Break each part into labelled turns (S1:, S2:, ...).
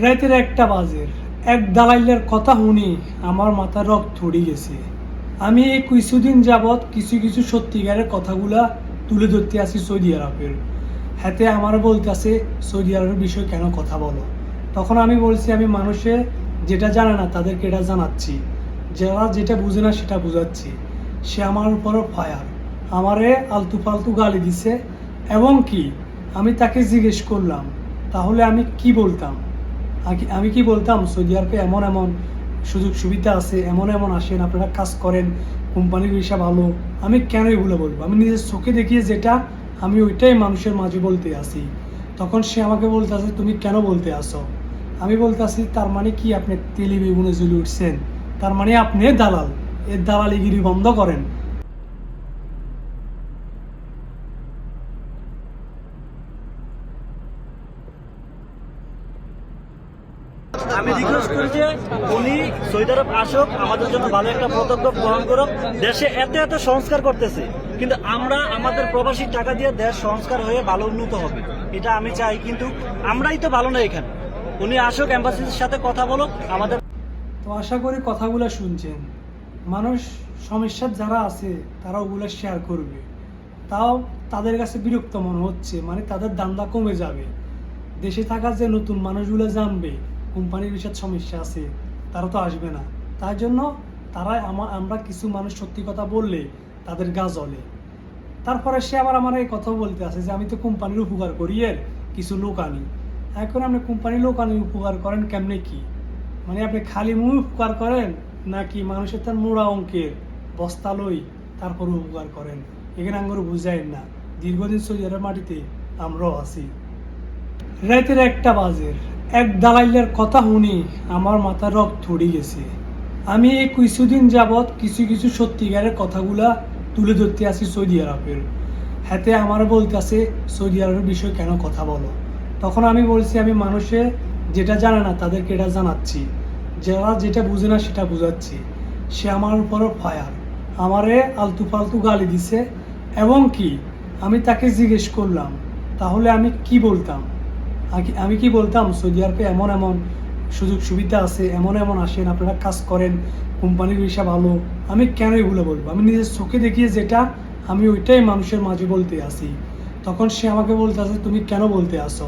S1: রাতের 1টা বাজে এক দালাইলের কথা শুনি আমার মাথা রক্ত উঠে গেছে। আমি এই কিছুদিন যাবৎ কিছু কিছু সত্যিকারের কথাগুলা তুলে ধরতে আসি সৌদি আরবের। হাতে আমার বলতেছে সৌদি আরবের বিষয়ে কেন কথা বলো। তখন আমি বলছি আমি মানুষে যেটা জানে না তাদেরকে এটা জানাচ্ছি, যারা যেটা বুঝে না সেটা বুঝাচ্ছি। সে আমার উপরও ফায়ার, আমারে আলতু ফালতু গালি দিছে। এবং কি আমি তাকে জিজ্ঞেস করলাম তাহলে আমি কি বলতাম, আমি কি বলতাম সৌদি আরবে এমন এমন সুযোগ সুবিধা আছে, এমন এমন আসেন, আপনারা কাজ করেন, কোম্পানির বিষয় ভালো। আমি কেন এগুলো বলবো? আমি নিজের চোখে দেখিয়ে যেটা আমি ওইটাই মানুষের মাঝে বলতে আসি। তখন সে আমাকে বলতেছে তুমি কেন বলতে আসো? আমি বলতেছি তার মানে কি আপনি তেলি বেগুনে জ্বলে উঠছেন? তার মানে আপনি দালাল, এর দালালিগিরি বন্ধ করেন।
S2: আমি রিকোয়েস্ট করি যে উনি সৌদি আরব আসুক, আমাদের জন্য ভালো একটা পদক্ষেপ গ্রহণ করুক। দেশে এত এত সংস্কার করতেছে, কিন্তু আমরা আমাদের প্রবাসী টাকা দিয়ে দেশ সংস্কার হয়ে ভালো উন্নত হবে, এটা আমি চাই। কিন্তু আমরাই তো ভালো না এখানে। উনি আসুক, এম্বাসির সাথে কথা বলুক আমাদের।
S1: তো আশা করি কথাগুলো শুনছেন। মানুষ সমস্যার যারা আছে তারা ওগুলো শেয়ার করবে, তাও তাদের কাছে বিরক্ত মনে হচ্ছে, মানে তাদের দান্দা কমে যাবে। দেশে থাকা যে নতুন মানুষগুলো জানবে কোম্পানির বিষয়ে সমস্যা আছে, তারা তো আসবে না। তার জন্য তারা আমরা কিছু মানুষ সত্যি কথা বললে তাদের গা জ্বলে। তারপরে সে আবার আমার এই কথা বলতে আছে যে আমি তো কোম্পানির উপকার করি, এর কিছু লোক আনি। এখন আপনি কোম্পানির লোক আনি উপকার করেন কেমনে কি? মানে আপনি খালি মুখ উপকার করেন, নাকি মানুষের তার মোড়া অঙ্কের বস্তা লই তারপর উপকার করেন? এখানে আঙ্গুর বুঝাইন না। দীর্ঘদিন সৌদি আরবের মাটিতে আমরাও আছি। রাতের 1টা বাজে এক দালাইলের কথা শুনি আমার মাথা রক্ত উঠে গেছে। আমি এই কিছুদিন যাবৎ কিছু কিছু সত্যিকারের কথাগুলা তুলে ধরতে আসি সৌদি আরবের। হাতে আমার বলতেছে সৌদি আরবের বিষয়ে কেন কথা বলো। তখন আমি বলছি আমি মানুষে যেটা জানে না তাদেরকে এটা জানাচ্ছি, যারা যেটা বুঝে না সেটা বুঝাচ্ছি। সে আমার উপরও ফায়ার, আমারে আলতু ফালতু গালি দিছে। এবং কি আমি তাকে জিজ্ঞেস করলাম তাহলে আমি কি বলতাম, আমি কি বলতাম সৌদি আরবে এমন এমন সুযোগ সুবিধা আছে, এমন এমন আসেন, আপনারা কাজ করেন, কোম্পানির বিষয় ভালো। আমি কেন এগুলো বলবো? আমি নিজের চোখে দেখিয়ে যেটা আমি ওইটাই মানুষের মাঝে বলতে আসি। তখন সে আমাকে বলতেছে তুমি কেন বলতে আসো?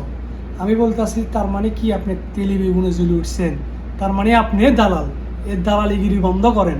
S1: আমি বলতেছি তার মানে কি আপনি তেলি বেগুনে জ্বলে উঠছেন? তার মানে আপনি দালাল, এর দালালিগিরি বন্ধ করেন।